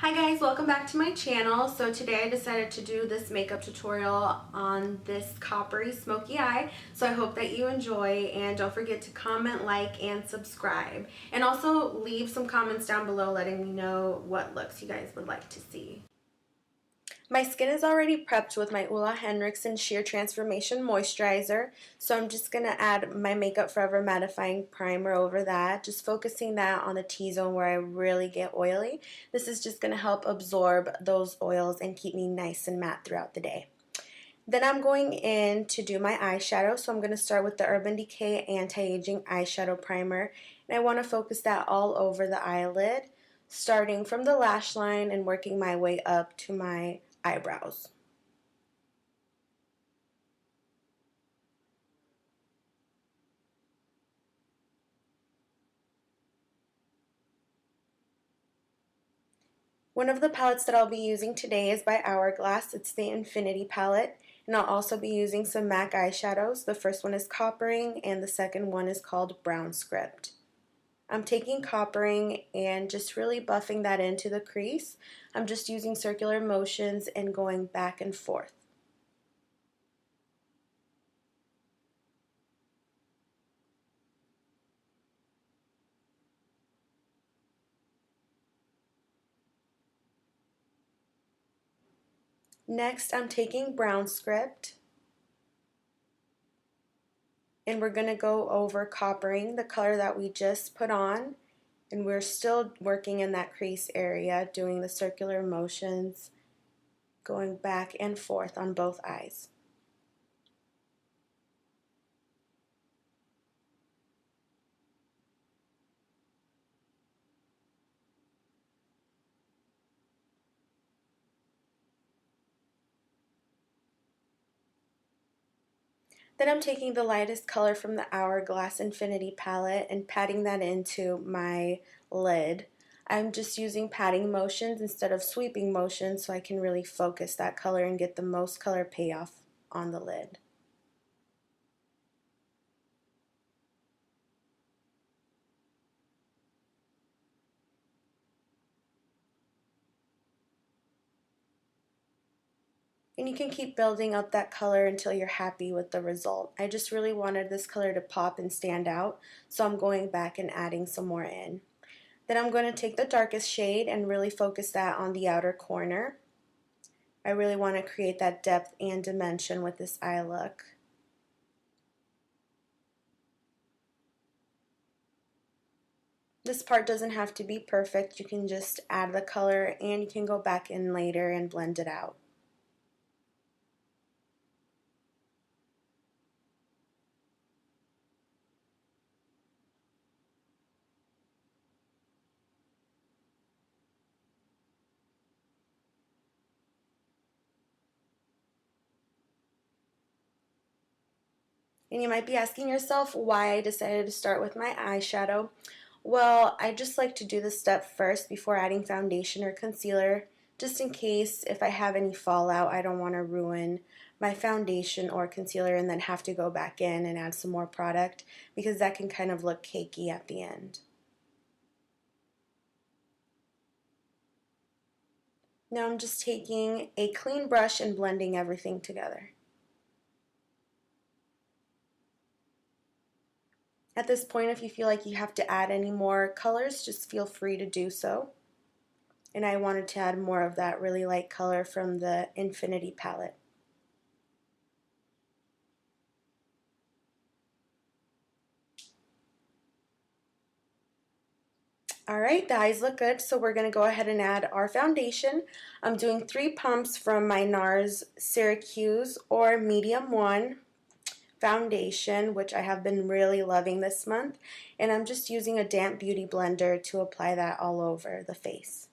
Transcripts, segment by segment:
Hi guys, welcome back to my channel. So today I decided to do this makeup tutorial on this coppery smoky eye. So I hope that you enjoy, and don't forget to comment, like, and subscribe. And also leave some comments down below letting me know what looks you guys would like to see. My skin is already prepped with my Ole Henriksen Sheer Transformation moisturizer, so I'm just going to add my Makeup Forever mattifying primer over that, just focusing that on the T-zone where I really get oily. This is just going to help absorb those oils and keep me nice and matte throughout the day. Then I'm going in to do my eyeshadow, so I'm going to start with the Urban Decay Anti-aging eyeshadow primer, and I want to focus that all over the eyelid, starting from the lash line and working my way up to my eyebrows. One of the palettes that I'll be using today is by Hourglass. It's the Infinity palette, and I'll also be using some MAC eyeshadows. The first one is Coppering and the second one is called Brown Script. I'm taking Coppering and just really buffing that into the crease. I'm just using circular motions and going back and forth. Next, I'm taking Brown Script, and we're going to go over Coppering, the color that we just put on, and we're still working in that crease area, doing the circular motions, going back and forth on both eyes. Then I'm taking the lightest color from the Hourglass Infinity palette and patting that into my lid. I'm just using patting motions instead of sweeping motions so I can really focus that color and get the most color payoff on the lid. And you can keep building up that color until you're happy with the result. I just really wanted this color to pop and stand out, so I'm going back and adding some more in. Then I'm going to take the darkest shade and really focus that on the outer corner. I really want to create that depth and dimension with this eye look. This part doesn't have to be perfect. You can just add the color and you can go back in later and blend it out. And you might be asking yourself why I decided to start with my eyeshadow. Well, I just like to do this step first before adding foundation or concealer, just in case if I have any fallout, I don't want to ruin my foundation or concealer and then have to go back in and add some more product, because that can kind of look cakey at the end. Now I'm just taking a clean brush and blending everything together. At this point, if you feel like you have to add any more colors, just feel free to do so. And I wanted to add more of that really light color from the Infinity palette. Alright, the eyes look good, so we're going to go ahead and add our foundation. I'm doing 3 pumps from my Nars Syracuse or Medium 1 foundation, which I have been really loving this month, and I'm just using a damp beauty blender to apply that all over the face.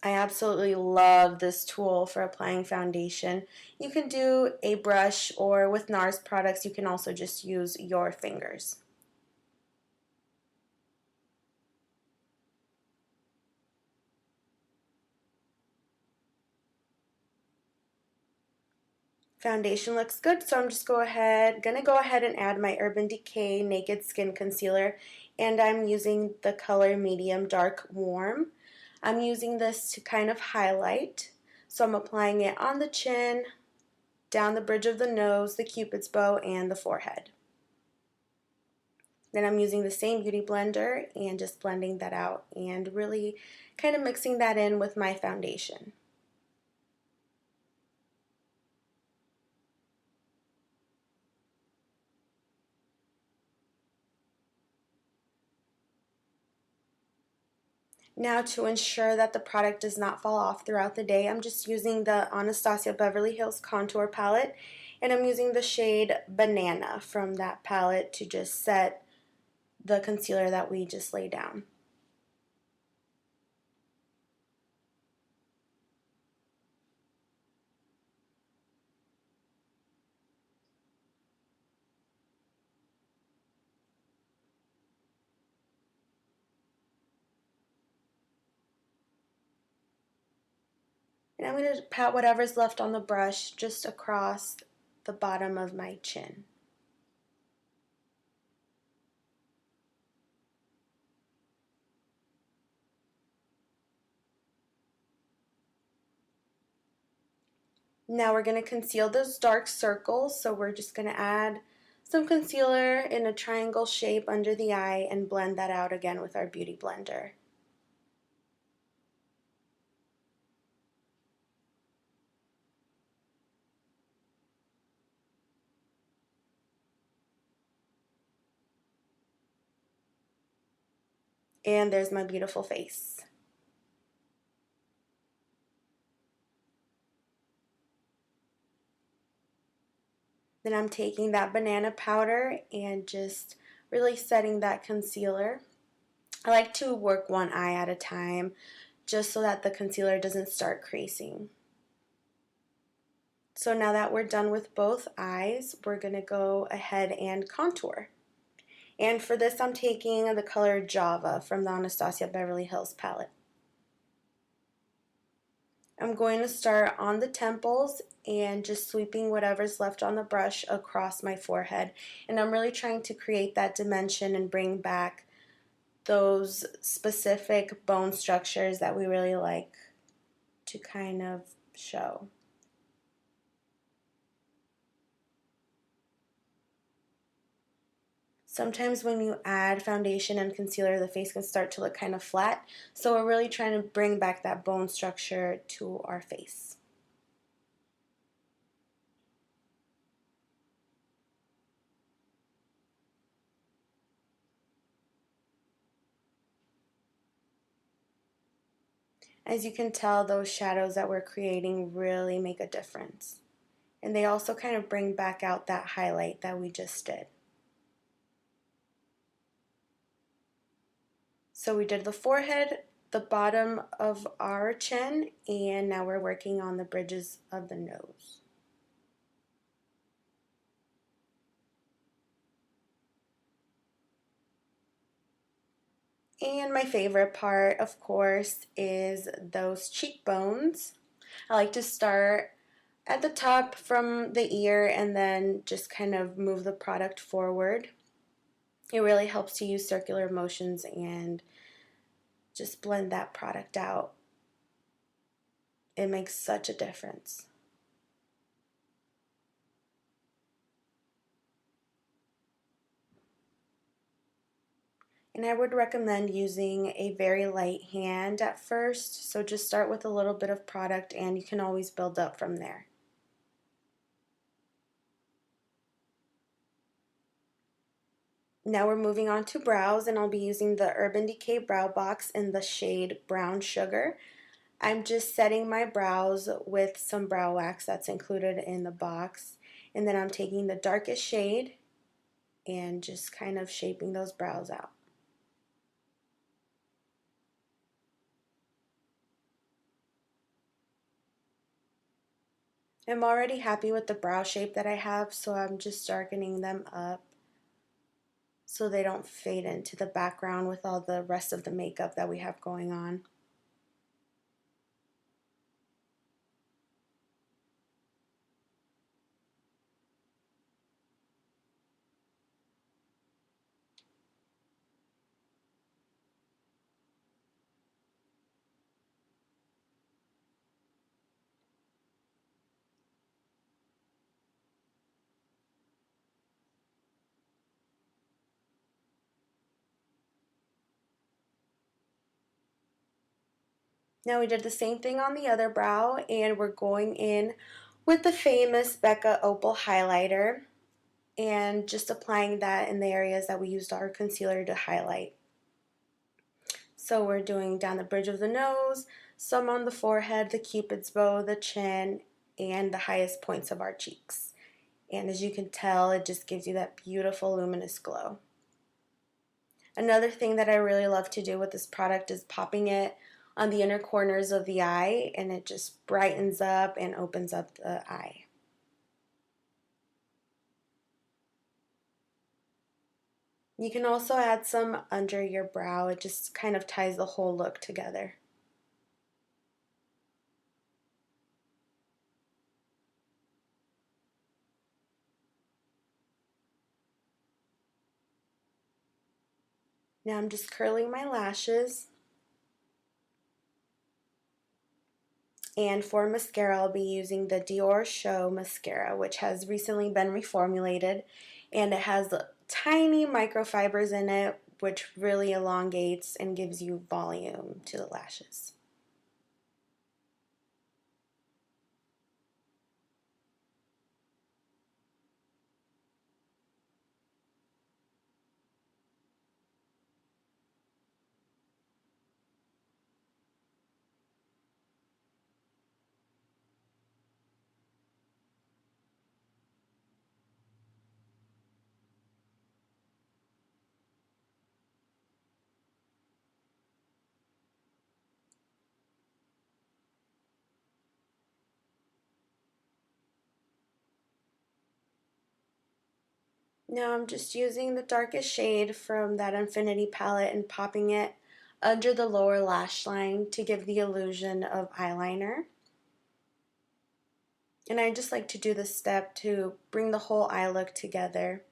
I absolutely love this tool for applying foundation. You can do a brush, or with Nars products you can also just use your fingers. Foundation looks good, so I'm just gonna go ahead and add my Urban Decay Naked Skin Concealer, and I'm using the color Medium Dark Warm. I'm using this to kind of highlight. So I'm applying it on the chin, down the bridge of the nose, the cupid's bow, and the forehead. Then I'm using the same beauty blender and just blending that out and really kind of mixing that in with my foundation. Now, to ensure that the product does not fall off throughout the day, I'm just using the Anastasia Beverly Hills Contour Palette, and I'm using the shade Banana from that palette to just set the concealer that we just laid down. And I'm going to pat whatever's left on the brush just across the bottom of my chin. Now we're going to conceal those dark circles, so we're just going to add some concealer in a triangle shape under the eye and blend that out again with our beauty blender. And there's my beautiful face. Then I'm taking that banana powder and just really setting that concealer. I like to work one eye at a time just so that the concealer doesn't start creasing. So now that we're done with both eyes, we're going to go ahead and contour. And for this, I'm taking the color Java from the Anastasia Beverly Hills palette. I'm going to start on the temples and just sweeping whatever's left on the brush across my forehead. And I'm really trying to create that dimension and bring back those specific bone structures that we really like to kind of show. Sometimes when you add foundation and concealer, the face can start to look kind of flat. So we're really trying to bring back that bone structure to our face. As you can tell, those shadows that we're creating really make a difference. And they also kind of bring back out that highlight that we just did. So we did the forehead, the bottom of our chin, and now we're working on the bridges of the nose. And my favorite part, of course, is those cheekbones. I like to start at the top from the ear and then just kind of move the product forward. It really helps to use circular motions and just blend that product out. It makes such a difference. And I would recommend using a very light hand at first, so just start with a little bit of product and you can always build up from there. Now we're moving on to brows, and I'll be using the Urban Decay Brow Box in the shade Brown Sugar. I'm just setting my brows with some brow wax that's included in the box, and then I'm taking the darkest shade and just kind of shaping those brows out. I'm already happy with the brow shape that I have, so I'm just darkening them up so they don't fade into the background with all the rest of the makeup that we have going on. Now we did the same thing on the other brow, and we're going in with the famous Becca Opal highlighter and just applying that in the areas that we used our concealer to highlight. So we're doing down the bridge of the nose, some on the forehead, the cupid's bow, the chin, and the highest points of our cheeks. And as you can tell, it just gives you that beautiful luminous glow. Another thing that I really love to do with this product is popping it on the inner corners of the eye, and it just brightens up and opens up the eye. You can also add some under your brow. It just kind of ties the whole look together. Now I'm just curling my lashes. And for mascara, I'll be using the Dior Show mascara, which has recently been reformulated, and it has tiny microfibers in it, which really elongates and gives you volume to the lashes. Now I'm just using the darkest shade from that Infinity palette and popping it under the lower lash line to give the illusion of eyeliner. And I just like to do this step to bring the whole eye look together.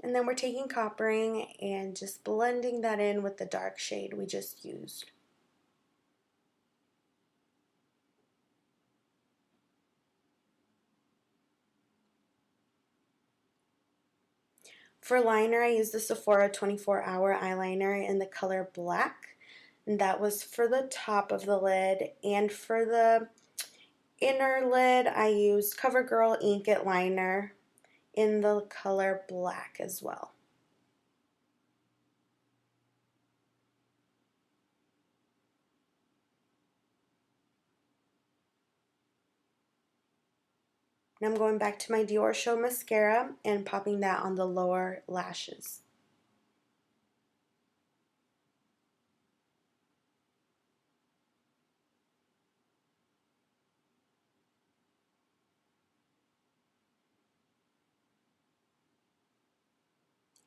And then we're taking coppering and just blending that in with the dark shade we just used. For liner, I used the Sephora 24-hour eyeliner in the color black. And that was for the top of the lid. And for the inner lid, I used Covergirl Ink It liner in the color black as well. Now I'm going back to my Dior Show mascara and popping that on the lower lashes.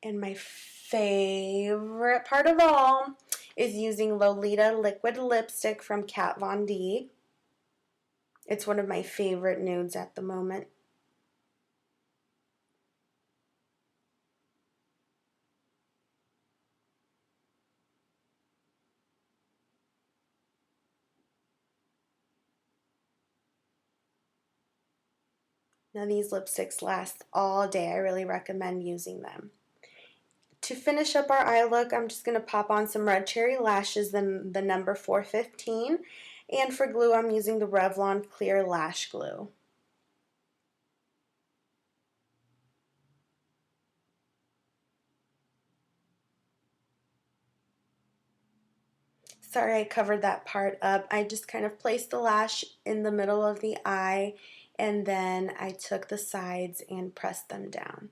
And my favorite part of all is using Lolita liquid lipstick from Kat Von D. It's one of my favorite nudes at the moment. Now these lipsticks last all day. I really recommend using them. To finish up our eye look, I'm just going to pop on some red cherry lashes, then the number 415. And for glue, I'm using the Revlon Clear Lash Glue. Sorry I covered that part up. I just kind of placed the lash in the middle of the eye, and then I took the sides and pressed them down.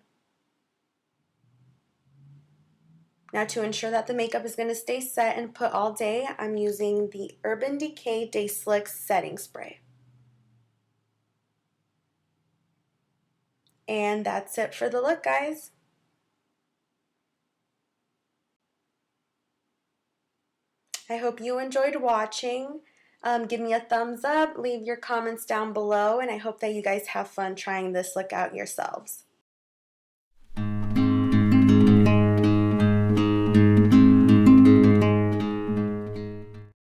Now to ensure that the makeup is going to stay set and put all day, I'm using the Urban Decay Day Slicks Setting Spray. And that's it for the look, guys. I hope you enjoyed watching. Give me a thumbs up, leave your comments down below, and I hope that you guys have fun trying this look out yourselves.